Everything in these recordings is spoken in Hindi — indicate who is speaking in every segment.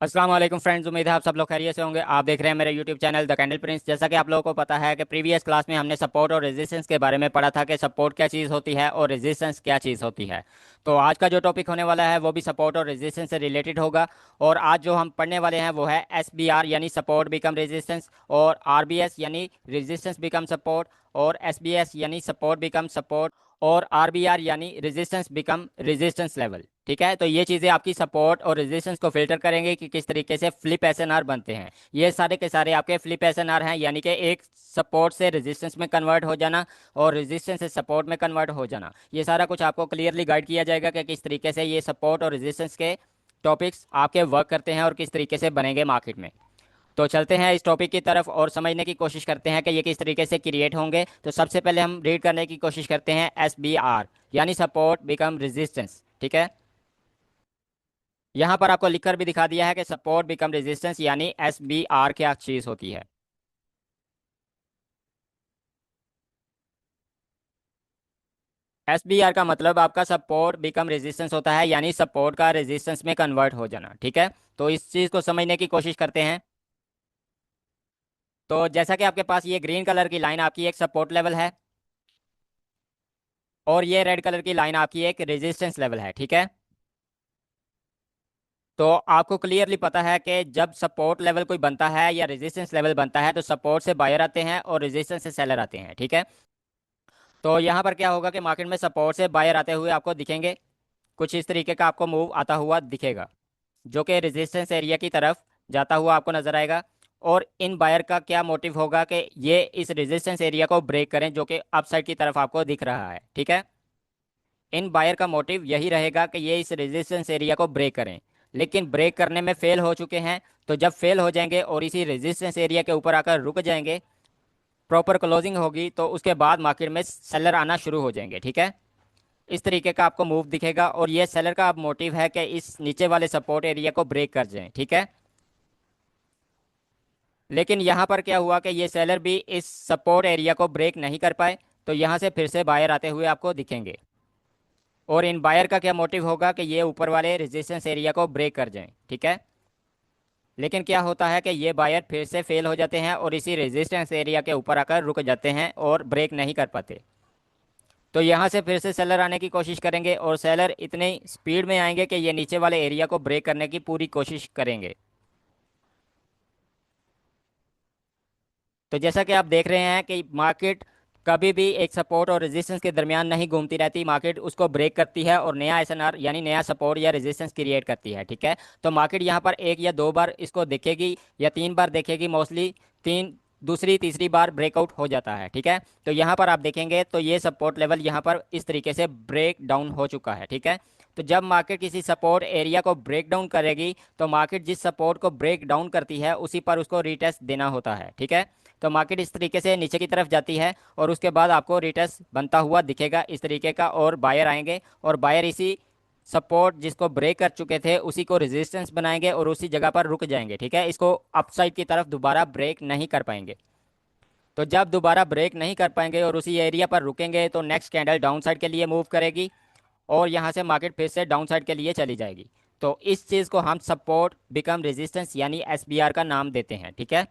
Speaker 1: अस्सलाम वालेकुम फ्रेंड्स, उम्मीद है आप सब लोग खैरियत से होंगे। आप देख रहे हैं मेरे YouTube channel the candle Prince. जैसा कि आप लोगों को पता है कि प्रीवियस क्लास में हमने सपोर्ट और रेजिस्टेंस के बारे में पढ़ा था कि सपोर्ट क्या चीज़ होती है और रेजिस्टेंस क्या चीज़ होती है। तो आज का जो टॉपिक होने वाला है वो भी सपोर्ट और रेजिस्टेंस से रिलेटेड होगा। और आज जो हम पढ़ने वाले हैं वो है SBR यानी सपोर्ट बिकम रेजिस्टेंस, और RBS यानी रेजिस्टेंस बिकम सपोर्ट, और SBS यानी सपोर्ट बिकम सपोर्ट, और RBR यानी रेजिस्टेंस बिकम रेजिस्टेंस लेवल। ठीक है, तो ये चीज़ें आपकी सपोर्ट और रेजिस्टेंस को फिल्टर करेंगे कि किस तरीके से फ्लिप SNR बनते हैं। ये सारे के सारे आपके फ्लिप SNR हैं, यानी कि एक सपोर्ट से रेजिस्टेंस में कन्वर्ट हो जाना और रेजिस्टेंस से सपोर्ट में कन्वर्ट हो जाना। ये सारा कुछ आपको क्लियरली गाइड किया जाएगा कि किस तरीके से ये सपोर्ट और रेजिस्टेंस के टॉपिक्स आपके वर्क करते हैं और किस तरीके से बनेंगे मार्केट में। तो चलते हैं इस टॉपिक की तरफ और समझने की कोशिश करते हैं कि ये किस तरीके से क्रिएट होंगे। तो सबसे पहले हम रीड करने की कोशिश करते हैं SBR यानी सपोर्ट बिकम रेजिस्टेंस। ठीक है, यहाँ पर आपको लिखकर भी दिखा दिया है कि सपोर्ट बिकम रेजिस्टेंस यानी SBR क्या चीज़ होती है। SBR का मतलब आपका सपोर्ट बिकम रेजिस्टेंस होता है, यानी सपोर्ट का रेजिस्टेंस में कन्वर्ट हो जाना। ठीक है, तो इस चीज़ को समझने की कोशिश करते हैं। तो जैसा कि आपके पास ये ग्रीन कलर की लाइन आपकी एक सपोर्ट लेवल है और ये रेड कलर की लाइन आपकी एक रेजिस्टेंस लेवल है। ठीक है, तो आपको क्लियरली पता है कि जब सपोर्ट लेवल कोई बनता है या रेजिस्टेंस लेवल बनता है तो सपोर्ट से बायर आते हैं और रेजिस्टेंस से सेलर आते हैं। ठीक है, तो यहाँ पर क्या होगा कि मार्केट में सपोर्ट से बायर आते हुए आपको दिखेंगे, कुछ इस तरीके का आपको मूव आता हुआ दिखेगा जो कि रेजिस्टेंस एरिया की तरफ जाता हुआ आपको नजर आएगा। और इन बायर का क्या मोटिव होगा कि ये इस रेजिस्टेंस एरिया को ब्रेक करें जो कि अपसाइड की तरफ आपको दिख रहा है। ठीक है, इन बायर का मोटिव यही रहेगा कि ये इस रेजिस्टेंस एरिया को ब्रेक करें, लेकिन ब्रेक करने में फेल हो चुके हैं। तो जब फेल हो जाएंगे और इसी रेजिस्टेंस एरिया के ऊपर आकर रुक जाएंगे, प्रॉपर क्लोजिंग होगी, तो उसके बाद मार्केट में सेलर आना शुरू हो जाएंगे। ठीक है, इस तरीके का आपको मूव दिखेगा और ये सेलर का अब मोटिव है कि इस नीचे वाले सपोर्ट एरिया को ब्रेक कर जाएं। ठीक है, लेकिन यहाँ पर क्या हुआ कि ये सेलर भी इस सपोर्ट एरिया को ब्रेक नहीं कर पाए, तो यहाँ से फिर से बायर आते हुए आपको दिखेंगे। और इन बायर का क्या मोटिव होगा कि ये ऊपर वाले रेजिस्टेंस एरिया को ब्रेक कर जाएं। ठीक है, लेकिन क्या होता है कि ये बायर फिर से फेल हो जाते हैं और इसी रेजिस्टेंस एरिया के ऊपर आकर रुक जाते हैं और ब्रेक नहीं कर पाते। तो यहाँ से फिर से सेलर आने की कोशिश करेंगे और सेलर इतने स्पीड में आएंगे कि ये नीचे वाले एरिया को ब्रेक करने की पूरी कोशिश करेंगे। तो जैसा कि आप देख रहे हैं कि मार्केट कभी भी एक सपोर्ट और रेजिस्टेंस के दरमियान नहीं घूमती रहती, मार्केट उसको ब्रेक करती है और नया SNR यानी नया सपोर्ट या रेजिस्टेंस क्रिएट करती है। ठीक है, तो मार्केट यहाँ पर एक या दो बार इसको देखेगी या तीन बार देखेगी, मोस्टली तीन, दूसरी तीसरी बार ब्रेकआउट हो जाता है। ठीक है, तो यहाँ पर आप देखेंगे तो ये सपोर्ट लेवल यहाँ पर इस तरीके से ब्रेक डाउन हो चुका है। ठीक है, तो जब मार्केट किसी सपोर्ट एरिया को ब्रेक डाउन करेगी तो मार्केट जिस सपोर्ट को ब्रेक डाउन करती है उसी पर उसको रिटेस्ट देना होता है। ठीक है, तो मार्केट इस तरीके से नीचे की तरफ जाती है और उसके बाद आपको रिटेस्ट बनता हुआ दिखेगा इस तरीके का, और बायर आएंगे और बायर इसी सपोर्ट जिसको ब्रेक कर चुके थे उसी को रेजिस्टेंस बनाएंगे और उसी जगह पर रुक जाएंगे। ठीक है, इसको अपसाइड की तरफ दोबारा ब्रेक नहीं कर पाएंगे। तो जब दोबारा ब्रेक नहीं कर पाएंगे और उसी एरिया पर रुकेंगे तो नेक्स्ट कैंडल डाउन साइड के लिए मूव करेगी और यहाँ से मार्केट फिर से डाउन साइड के लिए चली जाएगी। तो इस चीज़ को हम सपोर्ट बिकम रेजिस्टेंस यानी SBR का नाम देते हैं। ठीक है,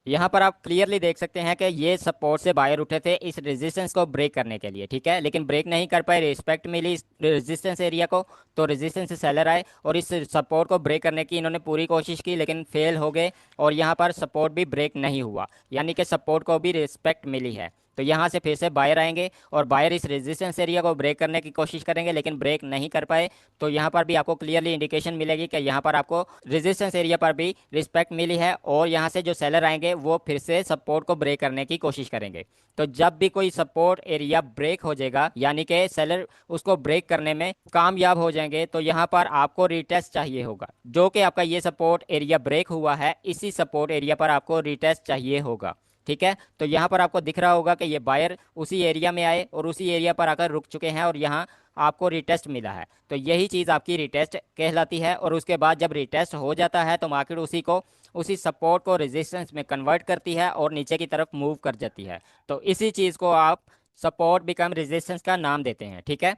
Speaker 1: यहाँ पर आप क्लियरली देख सकते हैं कि ये सपोर्ट से बायर उठे थे इस रेजिस्टेंस को ब्रेक करने के लिए। ठीक है, लेकिन ब्रेक नहीं कर पाए, रिस्पेक्ट मिली इस रेजिस्टेंस एरिया को, तो रेजिस्टेंस से सेलर आए और इस सपोर्ट को ब्रेक करने की इन्होंने पूरी कोशिश की लेकिन फेल हो गए और यहाँ पर सपोर्ट भी ब्रेक नहीं हुआ, यानी कि सपोर्ट को भी रिस्पेक्ट मिली है। तो यहाँ से फिर से बायर आएंगे और बायर इस रेजिस्टेंस एरिया को ब्रेक करने की कोशिश करेंगे लेकिन ब्रेक नहीं कर पाए। तो यहाँ पर भी आपको क्लियरली इंडिकेशन मिलेगी कि यहाँ पर आपको रेजिस्टेंस एरिया पर भी रिस्पेक्ट मिली है और यहाँ से जो सेलर आएंगे वो फिर से सपोर्ट को ब्रेक करने की कोशिश करेंगे। तो जब भी कोई सपोर्ट एरिया ब्रेक हो जाएगा यानी कि सेलर उसको ब्रेक करने में कामयाब हो जाएंगे तो यहाँ पर आपको रिटेस्ट चाहिए होगा, जो कि आपका ये सपोर्ट एरिया ब्रेक हुआ है इसी सपोर्ट एरिया पर आपको रिटेस्ट चाहिए होगा। ठीक है, तो यहाँ पर आपको दिख रहा होगा कि ये बायर उसी एरिया में आए और उसी एरिया पर आकर रुक चुके हैं और यहाँ आपको रिटेस्ट मिला है। तो यही चीज़ आपकी रिटेस्ट कहलाती है और उसके बाद जब रिटेस्ट हो जाता है तो मार्केट उसी को, उसी सपोर्ट को रेजिस्टेंस में कन्वर्ट करती है और नीचे की तरफ मूव कर जाती है। तो इसी चीज़ को आप सपोर्ट बिकम रेजिस्टेंस का नाम देते हैं। ठीक है,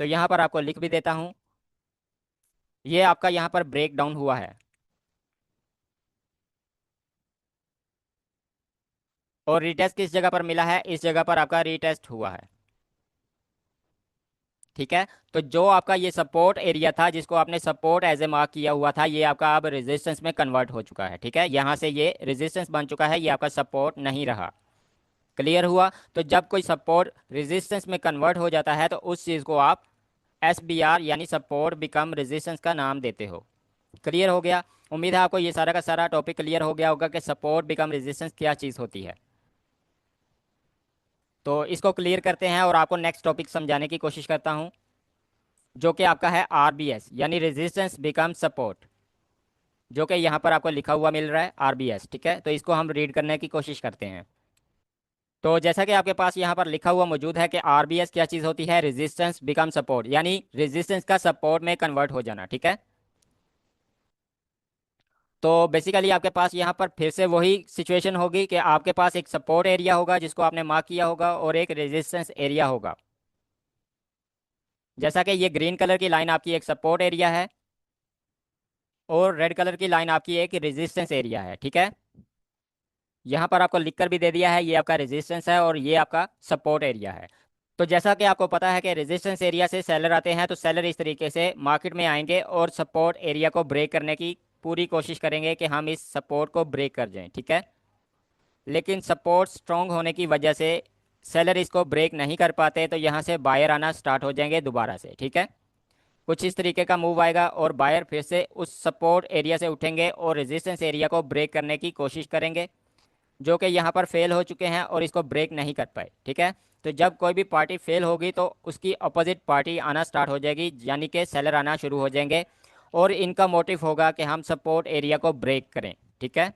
Speaker 1: तो यहाँ पर आपको लिख भी देता हूँ ये आपका यहाँ पर ब्रेक डाउन हुआ है, और रीटेस्ट किस जगह पर मिला है, इस जगह पर आपका रीटेस्ट हुआ है। ठीक है, तो जो आपका ये सपोर्ट एरिया था जिसको आपने सपोर्ट एज ए मार्क किया हुआ था, ये आपका अब रेजिस्टेंस में कन्वर्ट हो चुका है। ठीक है, यहाँ से ये रेजिस्टेंस बन चुका है, ये आपका सपोर्ट नहीं रहा। क्लियर हुआ? तो जब कोई सपोर्ट रेजिस्टेंस में कन्वर्ट हो जाता है तो उस चीज़ को आप SBR यानी सपोर्ट बिकम रेजिस्टेंस का नाम देते हो। क्लियर हो गया? उम्मीद है आपको ये सारा का सारा टॉपिक क्लियर हो गया होगा कि सपोर्ट बिकम रेजिस्टेंस क्या चीज़ होती है। तो इसको क्लियर करते हैं और आपको नेक्स्ट टॉपिक समझाने की कोशिश करता हूँ, जो कि आपका है RBS यानी रेजिस्टेंस बिकम सपोर्ट, जो कि यहाँ पर आपको लिखा हुआ मिल रहा है RBS। ठीक है, तो इसको हम रीड करने की कोशिश करते हैं। तो जैसा कि आपके पास यहाँ पर लिखा हुआ मौजूद है कि RBS क्या चीज़ होती है, रेजिस्टेंस बिकम सपोर्ट, यानी रेजिस्टेंस का सपोर्ट में कन्वर्ट हो जाना। ठीक है, तो बेसिकली आपके पास यहाँ पर फिर से वही सिचुएशन होगी कि आपके पास एक सपोर्ट एरिया होगा जिसको आपने मार्क किया होगा और एक रेजिस्टेंस एरिया होगा। जैसा कि ये ग्रीन कलर की लाइन आपकी एक सपोर्ट एरिया है और रेड कलर की लाइन आपकी एक रेजिस्टेंस एरिया है। ठीक है, यहाँ पर आपको लिखकर भी दे दिया है, ये आपका रेजिस्टेंस है और ये आपका सपोर्ट एरिया है। तो जैसा कि आपको पता है कि रेजिस्टेंस एरिया से सेलर आते हैं, तो सेलर इस तरीके से मार्केट में आएंगे और सपोर्ट एरिया को ब्रेक करने की पूरी कोशिश करेंगे कि हम इस सपोर्ट को ब्रेक कर जाएं। ठीक है, लेकिन सपोर्ट स्ट्रांग होने की वजह से सेलर इसको ब्रेक नहीं कर पाते, तो यहाँ से बायर आना स्टार्ट हो जाएंगे दोबारा से। ठीक है, कुछ इस तरीके का मूव आएगा और बायर फिर से उस सपोर्ट एरिया से उठेंगे और रेजिस्टेंस एरिया को ब्रेक करने की कोशिश करेंगे, जो कि यहाँ पर फेल हो चुके हैं और इसको ब्रेक नहीं कर पाए। ठीक है, तो जब कोई भी पार्टी फेल होगी तो उसकी अपोजिट पार्टी आना स्टार्ट हो जाएगी, यानी कि सेलर आना शुरू हो जाएंगे और इनका मोटिव होगा कि हम सपोर्ट एरिया को ब्रेक करें। ठीक है,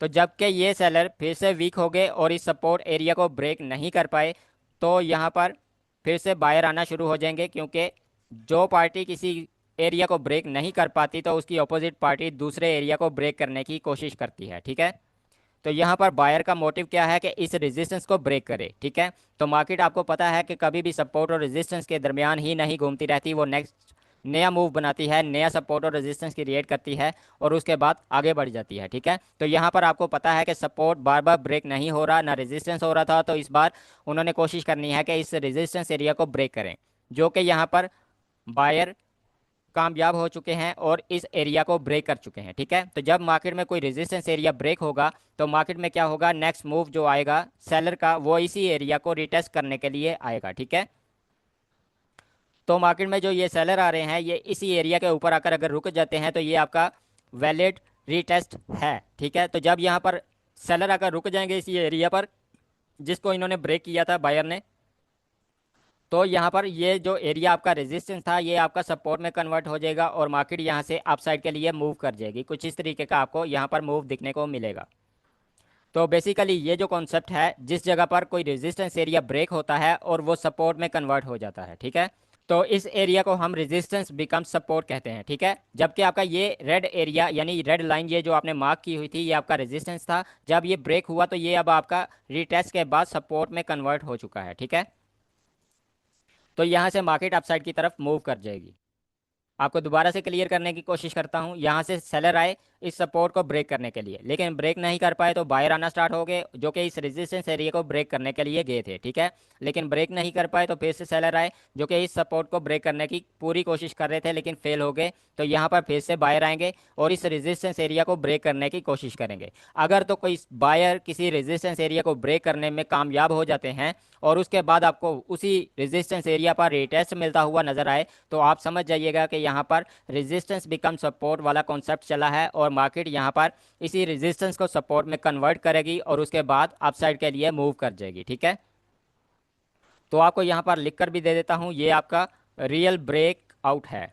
Speaker 1: तो जबकि ये सेलर फिर से वीक हो गए और इस सपोर्ट एरिया को ब्रेक नहीं कर पाए, तो यहाँ पर फिर से बायर आना शुरू हो जाएंगे, क्योंकि जो पार्टी किसी एरिया को ब्रेक नहीं कर पाती तो उसकी अपोजिट पार्टी दूसरे एरिया को ब्रेक करने की कोशिश करती है। ठीक है, तो यहाँ पर बायर का मोटिव क्या है कि इस रेजिस्टेंस को ब्रेक करे। ठीक है, तो मार्केट आपको पता है कि कभी भी सपोर्ट और रेजिस्टेंस के दरमियान ही नहीं घूमती रहती, वो नेक्स्ट नया मूव बनाती है, नया सपोर्ट और रेजिस्टेंस क्रिएट करती है और उसके बाद आगे बढ़ जाती है। ठीक है, तो यहाँ पर आपको पता है कि सपोर्ट बार बार ब्रेक नहीं हो रहा, ना रेजिस्टेंस हो रहा था, तो इस बार उन्होंने कोशिश करनी है कि इस रेजिस्टेंस एरिया को ब्रेक करें, जो कि यहाँ पर बायर कामयाब हो चुके हैं और इस एरिया को ब्रेक कर चुके हैं। ठीक है, तो जब मार्केट में कोई रेजिस्टेंस एरिया ब्रेक होगा तो मार्केट में क्या होगा, नेक्स्ट मूव जो आएगा सेलर का, वो इसी एरिया को रिटेस्ट करने के लिए आएगा। ठीक है, तो मार्केट में जो ये सेलर आ रहे हैं ये इसी एरिया के ऊपर आकर अगर रुक जाते हैं तो ये आपका वैलिड रीटेस्ट है। ठीक है, तो जब यहाँ पर सेलर आकर रुक जाएंगे इसी एरिया पर जिसको इन्होंने ब्रेक किया था बायर ने, तो यहाँ पर ये जो एरिया आपका रेजिस्टेंस था ये आपका सपोर्ट में कन्वर्ट हो जाएगा और मार्केट यहाँ से अपसाइड के लिए मूव कर जाएगी। कुछ इस तरीके का आपको यहाँ पर मूव दिखने को मिलेगा। तो बेसिकली ये जो कॉन्सेप्ट है, जिस जगह पर कोई रेजिस्टेंस एरिया ब्रेक होता है और वो सपोर्ट में कन्वर्ट हो जाता है। ठीक है, तो इस एरिया को हम रेजिस्टेंस बिकम सपोर्ट कहते हैं। ठीक है, जबकि आपका ये रेड एरिया यानी रेड लाइन ये जो आपने मार्क की हुई थी ये आपका रेजिस्टेंस था, जब ये ब्रेक हुआ तो ये अब आपका रिटेस्ट के बाद सपोर्ट में कन्वर्ट हो चुका है। ठीक है, तो यहाँ से मार्केट अपसाइड की तरफ मूव कर जाएगी। आपको दोबारा से क्लियर करने की कोशिश करता हूँ, यहाँ से सेलर आए इस सपोर्ट को ब्रेक करने के लिए, लेकिन ब्रेक नहीं कर पाए तो बायर आना स्टार्ट हो गए जो कि इस रेजिस्टेंस एरिया को ब्रेक करने के लिए गए थे। ठीक है, लेकिन ब्रेक नहीं कर पाए तो फिर से सेलर आए जो कि इस सपोर्ट को ब्रेक करने की पूरी कोशिश कर रहे थे लेकिन फेल हो गए, तो यहाँ पर फिर से बायर आएंगे और इस रेजिस्टेंस एरिया को ब्रेक करने की कोशिश करेंगे। अगर तो कोई बायर किसी रेजिस्टेंस एरिया को ब्रेक करने में कामयाब हो जाते हैं और उसके बाद आपको उसी रेजिस्टेंस एरिया पर रिटेस्ट मिलता हुआ नजर आए, तो आप समझ जाइएगा कि यहाँ पर रेजिस्टेंस बिकम सपोर्ट वाला कॉन्सेप्ट चला है और मार्केट यहाँ पर इसी रेजिस्टेंस को सपोर्ट में कन्वर्ट करेगी और उसके बाद अपसाइड के लिए मूव कर जाएगी। ठीक है, तो आपको यहाँ पर लिख कर भी दे देता हूँ, ये आपका रियल ब्रेक आउट है।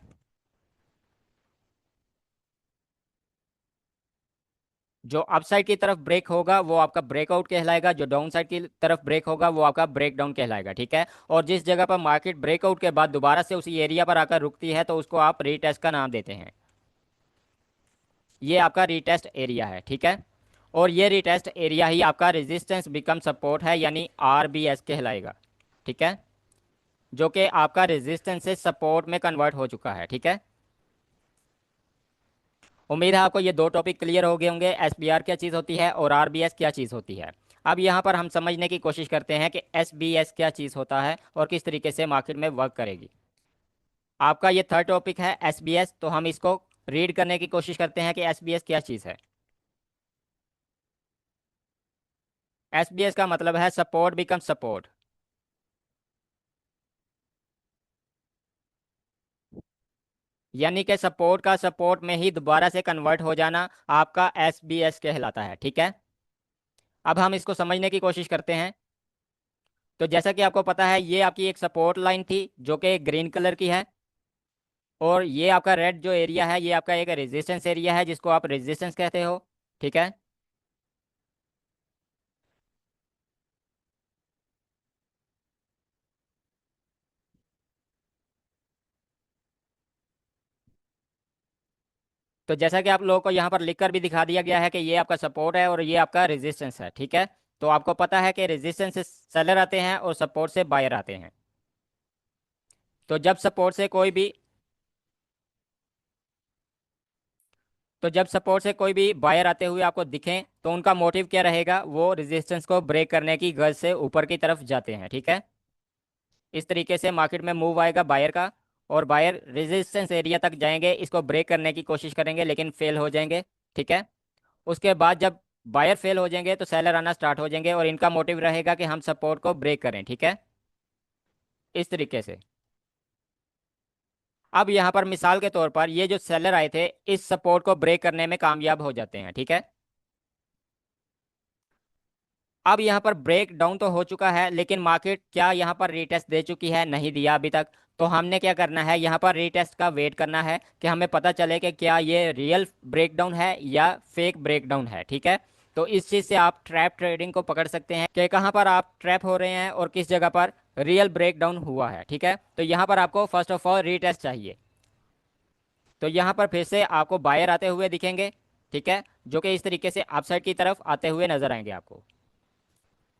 Speaker 1: जो अपसाइड की तरफ ब्रेक होगा वो आपका ब्रेकआउट कहलाएगा, जो डाउन साइड की तरफ ब्रेक होगा वो आपका ब्रेक डाउन कहलाएगा। ठीक है, और जिस जगह पर मार्केट ब्रेकआउट के बाद दोबारा से उसी एरिया पर आकर रुकती है तो उसको आप रीटेस्ट का नाम देते हैं। ये आपका रीटेस्ट एरिया है। ठीक है, और ये रीटेस्ट एरिया ही आपका रेजिस्टेंस बिकम सपोर्ट है यानी RBS कहलाएगा। ठीक है, जो कि आपका रेजिस्टेंस से सपोर्ट में कन्वर्ट हो चुका है। ठीक है, उम्मीद है आपको ये दो टॉपिक क्लियर हो गए होंगे, एसबीआर क्या चीज़ होती है और आरबीएस क्या चीज़ होती है। अब यहाँ पर हम समझने की कोशिश करते हैं कि एसबीएस क्या चीज़ होता है और किस तरीके से मार्केट में वर्क करेगी। आपका ये थर्ड टॉपिक है एसबीएस, तो हम इसको रीड करने की कोशिश करते हैं कि एसबीएस क्या चीज़ है। एसबीएस का मतलब है सपोर्ट बिकम सपोर्ट, यानी कि सपोर्ट का सपोर्ट में ही दोबारा से कन्वर्ट हो जाना आपका एसबीएस कहलाता है। ठीक है, अब हम इसको समझने की कोशिश करते हैं। तो जैसा कि आपको पता है, ये आपकी एक सपोर्ट लाइन थी जो कि ग्रीन कलर की है, और ये आपका रेड जो एरिया है ये आपका एक रेजिस्टेंस एरिया है जिसको आप रेजिस्टेंस कहते हो। ठीक है, तो जैसा कि आप लोगों को यहाँ पर लिखकर भी दिखा दिया गया है कि ये आपका सपोर्ट है और ये आपका रेजिस्टेंस है। ठीक है, तो आपको पता है कि रेजिस्टेंस से सेलर आते हैं और सपोर्ट से बायर आते हैं। तो जब सपोर्ट से कोई भी तो जब सपोर्ट से कोई भी बायर आते हुए आपको दिखें तो उनका मोटिव क्या रहेगा, वो रेजिस्टेंस को ब्रेक करने की गर्ज से ऊपर की तरफ जाते हैं। ठीक है, इस तरीके से मार्केट में मूव आएगा बायर का, और बायर रेजिस्टेंस एरिया तक जाएंगे, इसको ब्रेक करने की कोशिश करेंगे लेकिन फेल हो जाएंगे। ठीक है, उसके बाद जब बायर फेल हो जाएंगे तो सेलर आना स्टार्ट हो जाएंगे और इनका मोटिव रहेगा कि हम सपोर्ट को ब्रेक करें। ठीक है, इस तरीके से। अब यहाँ पर मिसाल के तौर पर ये जो सेलर आए थे इस सपोर्ट को ब्रेक करने में कामयाब हो जाते हैं। ठीक है, अब यहाँ पर ब्रेक डाउन तो हो चुका है, लेकिन मार्केट क्या यहाँ पर रीटेस्ट दे चुकी है? नहीं दिया अभी तक। तो हमने क्या करना है, यहाँ पर रीटेस्ट का वेट करना है कि हमें पता चले कि क्या ये रियल ब्रेकडाउन है या फेक ब्रेकडाउन है। ठीक है, तो इस चीज़ से आप ट्रैप ट्रेडिंग को पकड़ सकते हैं कि कहाँ पर आप ट्रैप हो रहे हैं और किस जगह पर रियल ब्रेकडाउन हुआ है। ठीक है, तो यहाँ पर आपको फर्स्ट ऑफ ऑल रीटेस्ट चाहिए। तो यहाँ पर फिर से आपको बायर आते हुए दिखेंगे। ठीक है, जो कि इस तरीके से अपसाइड की तरफ आते हुए नजर आएंगे आपको।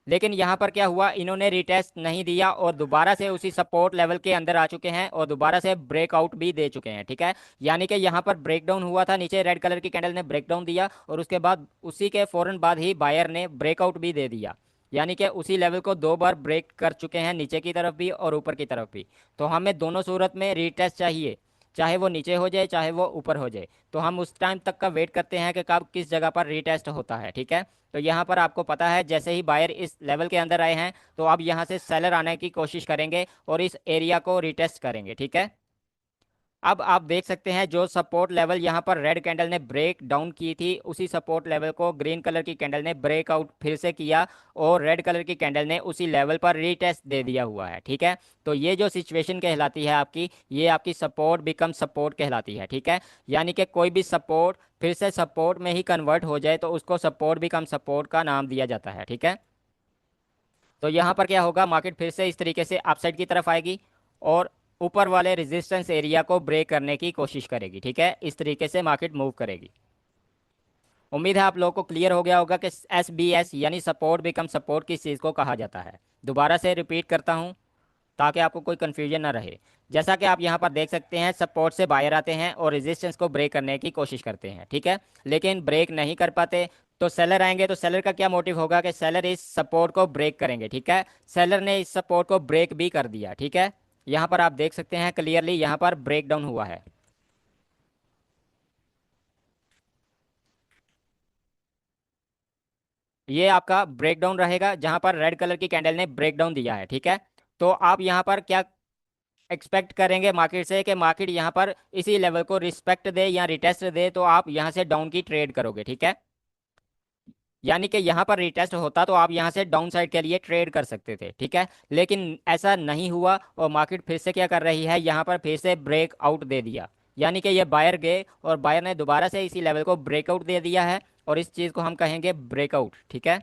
Speaker 1: लेकिन यहाँ पर क्या हुआ, इन्होंने रिटेस्ट नहीं दिया और दोबारा से उसी सपोर्ट लेवल के अंदर आ चुके हैं और दोबारा से ब्रेकआउट भी दे चुके हैं। ठीक है, यानी कि यहाँ पर ब्रेकडाउन हुआ था, नीचे रेड कलर की कैंडल ने ब्रेकडाउन दिया और उसके बाद उसी के फौरन बाद ही बायर ने ब्रेकआउट भी दे दिया, यानी कि उसी लेवल को दो बार ब्रेक कर चुके हैं, नीचे की तरफ भी और ऊपर की तरफ भी। तो हमें दोनों सूरत में रिटेस्ट चाहिए, चाहे वो नीचे हो जाए चाहे वो ऊपर हो जाए। तो हम उस टाइम तक का वेट करते हैं कि कब किस जगह पर रीटेस्ट होता है। ठीक है, तो यहाँ पर आपको पता है जैसे ही बायर इस लेवल के अंदर आए हैं तो अब यहाँ से सेलर आने की कोशिश करेंगे और इस एरिया को रिटेस्ट करेंगे। ठीक है, अब आप देख सकते हैं जो सपोर्ट लेवल यहाँ पर रेड कैंडल ने ब्रेक डाउन की थी उसी सपोर्ट लेवल को ग्रीन कलर की कैंडल ने ब्रेकआउट फिर से किया और रेड कलर की कैंडल ने उसी लेवल पर रीटेस्ट दे दिया हुआ है। ठीक है, तो ये जो सिचुएशन कहलाती है आपकी, ये आपकी सपोर्ट बिकम सपोर्ट कहलाती है। ठीक है, यानी कि कोई भी सपोर्ट फिर से सपोर्ट में ही कन्वर्ट हो जाए तो उसको सपोर्ट बिकम सपोर्ट का नाम दिया जाता है। ठीक है, तो यहाँ पर क्या होगा, मार्केट फिर से इस तरीके से अपसाइड की तरफ आएगी और ऊपर वाले रेजिस्टेंस एरिया को ब्रेक करने की कोशिश करेगी। ठीक है, इस तरीके से मार्केट मूव करेगी। उम्मीद है आप लोगों को क्लियर हो गया होगा कि एस बी एस यानी सपोर्ट बिकम सपोर्ट किस चीज़ को कहा जाता है। दोबारा से रिपीट करता हूँ ताकि आपको कोई कन्फ्यूजन ना रहे। जैसा कि आप यहाँ पर देख सकते हैं, सपोर्ट से बाहर आते हैं और रेजिस्टेंस को ब्रेक करने की कोशिश करते हैं। ठीक है, लेकिन ब्रेक नहीं कर पाते। तो सेलर आएंगे तो सेलर का क्या मोटिव होगा कि सेलर इस सपोर्ट को ब्रेक करेंगे। ठीक है, सेलर ने इस सपोर्ट को ब्रेक भी कर दिया। ठीक है, यहाँ पर आप देख सकते हैं क्लियरली यहाँ पर ब्रेक डाउन हुआ है। ये आपका ब्रेक डाउन रहेगा जहाँ पर रेड कलर की कैंडल ने ब्रेक डाउन दिया है। ठीक है, तो आप यहाँ पर क्या एक्सपेक्ट करेंगे मार्केट से कि मार्केट यहाँ पर इसी लेवल को रिस्पेक्ट दे या रिटेस्ट दे तो आप यहाँ से डाउन की ट्रेड करोगे। ठीक है, यानी कि यहाँ पर रिटेस्ट होता तो आप यहाँ से डाउन साइड के लिए ट्रेड कर सकते थे। ठीक है, लेकिन ऐसा नहीं हुआ और मार्केट फिर से क्या कर रही है, यहाँ पर फिर से ब्रेक आउट दे दिया, यानी कि ये बायर गए और बायर ने दोबारा से इसी लेवल को ब्रेकआउट दे दिया है और इस चीज़ को हम कहेंगे ब्रेकआउट। ठीक है,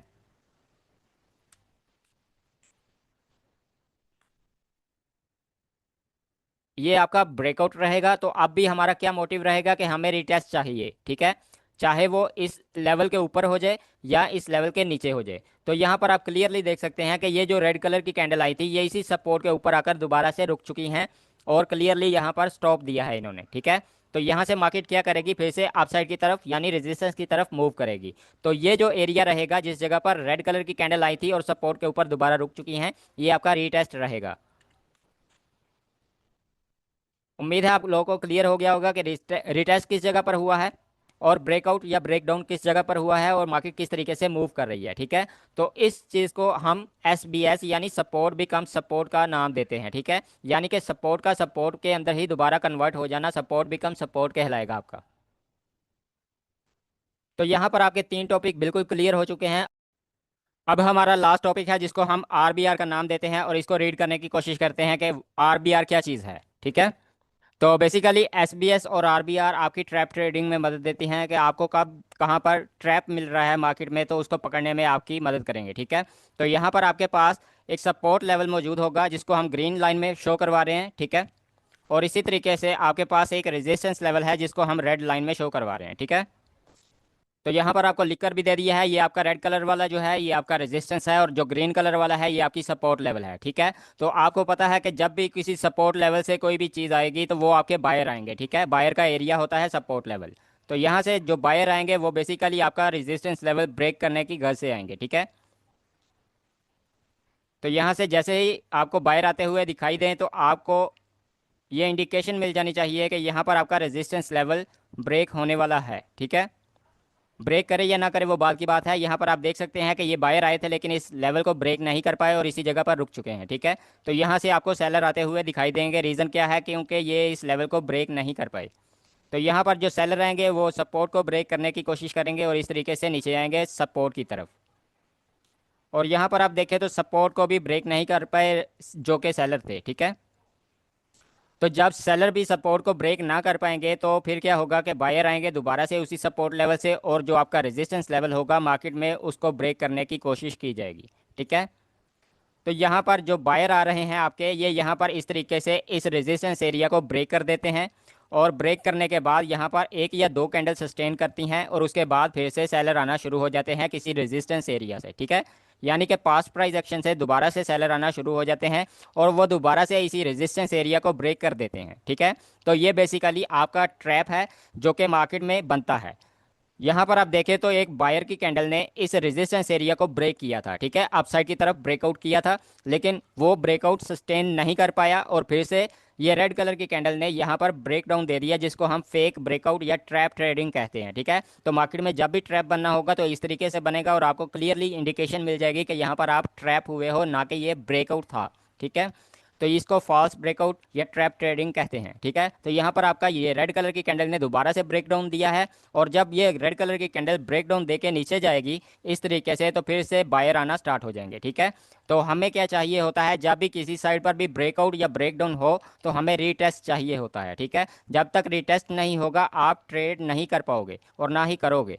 Speaker 1: ये आपका ब्रेकआउट रहेगा। तो अब भी हमारा क्या मोटिव रहेगा कि हमें रिटेस्ट चाहिए। ठीक है, चाहे वो इस लेवल के ऊपर हो जाए या इस लेवल के नीचे हो जाए। तो यहाँ पर आप क्लियरली देख सकते हैं कि ये जो रेड कलर की कैंडल आई थी ये इसी सपोर्ट के ऊपर आकर दोबारा से रुक चुकी हैं और क्लियरली यहाँ पर स्टॉप दिया है इन्होंने, ठीक है। तो यहाँ से मार्केट क्या करेगी, फिर से अपसाइड की तरफ यानी रेजिस्टेंस की तरफ मूव करेगी। तो ये जो एरिया रहेगा जिस जगह पर रेड कलर की कैंडल आई थी और सपोर्ट के ऊपर दोबारा रुक चुकी हैं, ये आपका रीटेस्ट रहेगा। उम्मीद है आप लोगों को क्लियर हो गया होगा कि रिटेस्ट किस जगह पर हुआ है और ब्रेकआउट या ब्रेकडाउन किस जगह पर हुआ है और मार्केट किस तरीके से मूव कर रही है, ठीक है। तो इस चीज़ को हम SBS यानी सपोर्ट बिकम सपोर्ट का नाम देते हैं, ठीक है। यानी कि सपोर्ट का सपोर्ट के अंदर ही दोबारा कन्वर्ट हो जाना सपोर्ट बिकम सपोर्ट कहलाएगा आपका। तो यहाँ पर आपके 3 टॉपिक बिल्कुल क्लियर हो चुके हैं। अब हमारा लास्ट टॉपिक है जिसको हम RBR का नाम देते हैं और इसको रीड करने की कोशिश करते हैं कि RBR क्या चीज़ है, ठीक है। तो बेसिकली SBS और RBR आपकी ट्रैप ट्रेडिंग में मदद देती हैं कि आपको कब कहाँ पर ट्रैप मिल रहा है मार्केट में, तो उसको पकड़ने में आपकी मदद करेंगे, ठीक है। तो यहाँ पर आपके पास एक सपोर्ट लेवल मौजूद होगा जिसको हम ग्रीन लाइन में शो करवा रहे हैं, ठीक है। और इसी तरीके से आपके पास एक रेजिस्टेंस लेवल है जिसको हम रेड लाइन में शो करवा रहे हैं, ठीक है। तो यहाँ पर आपको लिख कर भी दे दिया है, ये आपका रेड कलर वाला जो है ये आपका रेजिस्टेंस है और जो ग्रीन कलर वाला है ये आपकी सपोर्ट लेवल है, ठीक है। तो आपको पता है कि जब भी किसी सपोर्ट लेवल से कोई भी चीज़ आएगी तो वो आपके बायर आएंगे, ठीक है। बायर का एरिया होता है सपोर्ट लेवल। तो यहाँ से जो बायर आएंगे वो बेसिकली आपका रेजिस्टेंस लेवल ब्रेक करने की घर से आएंगे, ठीक है। तो यहाँ से जैसे ही आपको बायर आते हुए दिखाई दें तो आपको ये इंडिकेशन मिल जानी चाहिए कि यहाँ पर आपका रेजिस्टेंस लेवल ब्रेक होने वाला है, ठीक है। ब्रेक करे या ना करे वो बात की बात है। यहाँ पर आप देख सकते हैं कि ये बायर आए थे लेकिन इस लेवल को ब्रेक नहीं कर पाए और इसी जगह पर रुक चुके हैं, ठीक है। तो यहाँ से आपको सेलर आते हुए दिखाई देंगे। रीज़न क्या है, क्योंकि ये इस लेवल को ब्रेक नहीं कर पाए। तो यहाँ पर जो सेलर आएंगे वो सपोर्ट को ब्रेक करने की कोशिश करेंगे और इस तरीके से नीचे आएंगे सपोर्ट की तरफ। और यहाँ पर आप देखें तो सपोर्ट को भी ब्रेक नहीं कर पाए जो कि सेलर थे, ठीक है। तो जब सेलर भी सपोर्ट को ब्रेक ना कर पाएंगे तो फिर क्या होगा कि बायर आएंगे दोबारा से उसी सपोर्ट लेवल से और जो आपका रेजिस्टेंस लेवल होगा मार्केट में उसको ब्रेक करने की कोशिश की जाएगी, ठीक है। तो यहाँ पर जो बायर आ रहे हैं आपके ये यहाँ पर इस तरीके से इस रेजिस्टेंस एरिया को ब्रेक कर देते हैं और ब्रेक करने के बाद यहाँ पर एक या दो कैंडल सस्टेन करती हैं और उसके बाद फिर से सेलर आना शुरू हो जाते हैं किसी रेजिस्टेंस एरिया से, ठीक है। यानी कि पास्ट प्राइस एक्शन से दोबारा से सेलर आना शुरू हो जाते हैं और वो दोबारा से इसी रेजिस्टेंस एरिया को ब्रेक कर देते हैं, ठीक है। तो ये बेसिकली आपका ट्रैप है जो कि मार्केट में बनता है। यहाँ पर आप देखें तो एक बायर की कैंडल ने इस रेजिस्टेंस एरिया को ब्रेक किया था, ठीक है, अपसाइड की तरफ ब्रेकआउट किया था, लेकिन वो ब्रेकआउट सस्टेन नहीं कर पाया और फिर से ये रेड कलर की कैंडल ने यहाँ पर ब्रेक डाउन दे दिया जिसको हम फेक ब्रेकआउट या ट्रैप ट्रेडिंग कहते हैं, ठीक है। तो मार्केट में जब भी ट्रैप बनना होगा तो इस तरीके से बनेगा और आपको क्लियरली इंडिकेशन मिल जाएगी कि यहाँ पर आप ट्रैप हुए हो, ना कि ये ब्रेकआउट था, ठीक है। तो इसको फॉल्स ब्रेकआउट या ट्रैप ट्रेडिंग कहते हैं, ठीक है। तो यहाँ पर आपका ये रेड कलर की कैंडल ने दोबारा से ब्रेक डाउन दिया है और जब ये रेड कलर की कैंडल ब्रेक डाउन दे के नीचे जाएगी इस तरीके से तो फिर से बायर आना स्टार्ट हो जाएंगे, ठीक है। तो हमें क्या चाहिए होता है, जब भी किसी साइड पर भी ब्रेकआउट या ब्रेक डाउन हो तो हमें रीटेस्ट चाहिए होता है, ठीक है। जब तक रीटेस्ट नहीं होगा आप ट्रेड नहीं कर पाओगे और ना ही करोगे।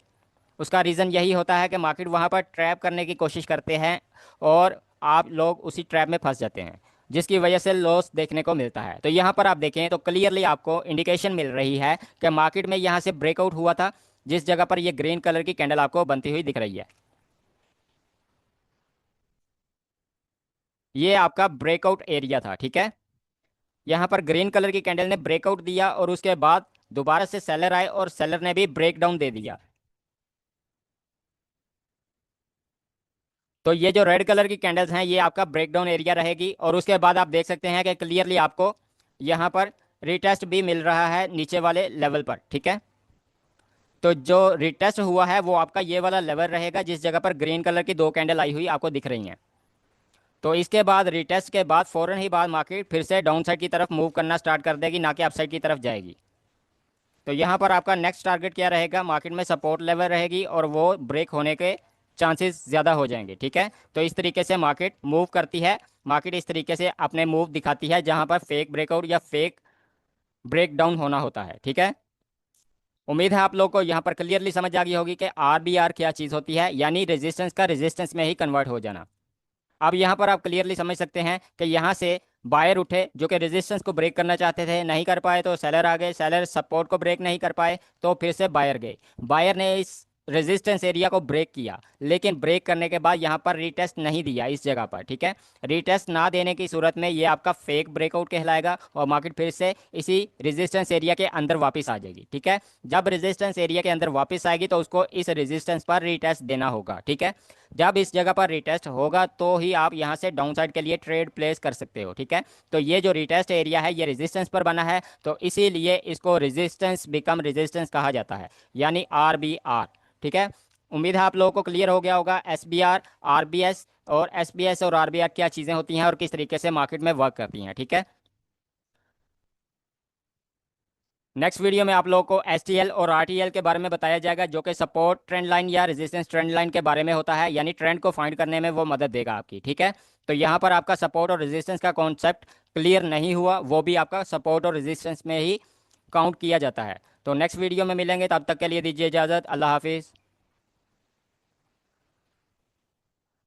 Speaker 1: उसका रीज़न यही होता है कि मार्केट वहाँ पर ट्रैप करने की कोशिश करते हैं और आप लोग उसी ट्रैप में फंस जाते हैं जिसकी वजह से लॉस देखने को मिलता है। तो यहाँ पर आप देखें तो क्लियरली आपको इंडिकेशन मिल रही है कि मार्केट में यहाँ से ब्रेकआउट हुआ था जिस जगह पर ये ग्रीन कलर की कैंडल आपको बनती हुई दिख रही है। ये आपका ब्रेकआउट एरिया था, ठीक है। यहाँ पर ग्रीन कलर की कैंडल ने ब्रेकआउट दिया और उसके बाद दोबारा से सेलर आए और सेलर ने भी ब्रेक डाउन दे दिया। तो ये जो रेड कलर की कैंडल्स हैं ये आपका ब्रेकडाउन एरिया रहेगी और उसके बाद आप देख सकते हैं कि क्लियरली आपको यहाँ पर रिटेस्ट भी मिल रहा है नीचे वाले लेवल पर, ठीक है। तो जो रिटेस्ट हुआ है वो आपका ये वाला लेवल रहेगा जिस जगह पर ग्रीन कलर की दो कैंडल आई हुई आपको दिख रही हैं। तो इसके बाद रिटेस्ट के बाद फ़ौरन ही बाद मार्केट फिर से डाउन साइड की तरफ मूव करना स्टार्ट कर देगी, ना कि अप साइड की तरफ जाएगी। तो यहाँ पर आपका नेक्स्ट टारगेट क्या रहेगा, मार्केट में सपोर्ट लेवल रहेगी और वो ब्रेक होने के चांसेस ज़्यादा हो जाएंगे, ठीक है। तो इस तरीके से मार्केट मूव करती है। मार्केट इस तरीके से अपने मूव दिखाती है जहाँ पर फेक ब्रेकआउट या फेक ब्रेक डाउन होना होता है, ठीक है। उम्मीद है आप लोग को यहाँ पर क्लियरली समझ आ गई होगी कि RBR क्या चीज़ होती है, यानी रेजिस्टेंस का रेजिस्टेंस में ही कन्वर्ट हो जाना। अब यहाँ पर आप क्लियरली समझ सकते हैं कि यहाँ से बायर उठे जो कि रेजिस्टेंस को ब्रेक करना चाहते थे, नहीं कर पाए तो सेलर आ गए, सेलर सपोर्ट को ब्रेक नहीं कर पाए तो फिर से बायर गए। बायर ने इस रेजिस्टेंस एरिया को ब्रेक किया, लेकिन ब्रेक करने के बाद यहाँ पर रीटेस्ट नहीं दिया इस जगह पर, ठीक है। रीटेस्ट ना देने की सूरत में ये आपका फेक ब्रेकआउट कहलाएगा और मार्केट फिर से इसी रेजिस्टेंस एरिया के अंदर वापस आ जाएगी, ठीक है। जब रेजिस्टेंस एरिया के अंदर वापस आएगी तो उसको इस रेजिस्टेंस पर रीटेस्ट देना होगा, ठीक है। जब इस जगह पर रिटेस्ट होगा तो ही आप यहाँ से डाउन साइड के लिए ट्रेड प्लेस कर सकते हो, ठीक है। तो ये जो रिटेस्ट एरिया है ये रेजिस्टेंस पर बना है, तो इसीलिए इसको रेजिस्टेंस बिकम रेजिस्टेंस कहा जाता है, यानी RBR, ठीक है। उम्मीद है आप लोगों को क्लियर हो गया होगा SBR, RBS और SBS और RBR क्या चीज़ें होती हैं और किस तरीके से मार्केट में वर्क करती हैं, ठीक है। नेक्स्ट वीडियो में आप लोगों को STL और RTL के बारे में बताया जाएगा, जो कि सपोर्ट ट्रेंड लाइन या रेजिस्टेंस ट्रेंड लाइन के बारे में होता है, यानी ट्रेंड को फाइंड करने में वो मदद देगा आपकी, ठीक है। तो यहाँ पर आपका सपोर्ट और रेजिस्टेंस का कॉन्सेप्ट क्लियर नहीं हुआ, वो भी आपका सपोर्ट और रेजिस्टेंस में ही काउंट किया जाता है। तो नेक्स्ट वीडियो में मिलेंगे, तब तक के लिए दीजिए इजाज़त, अल्लाह हाफिज़।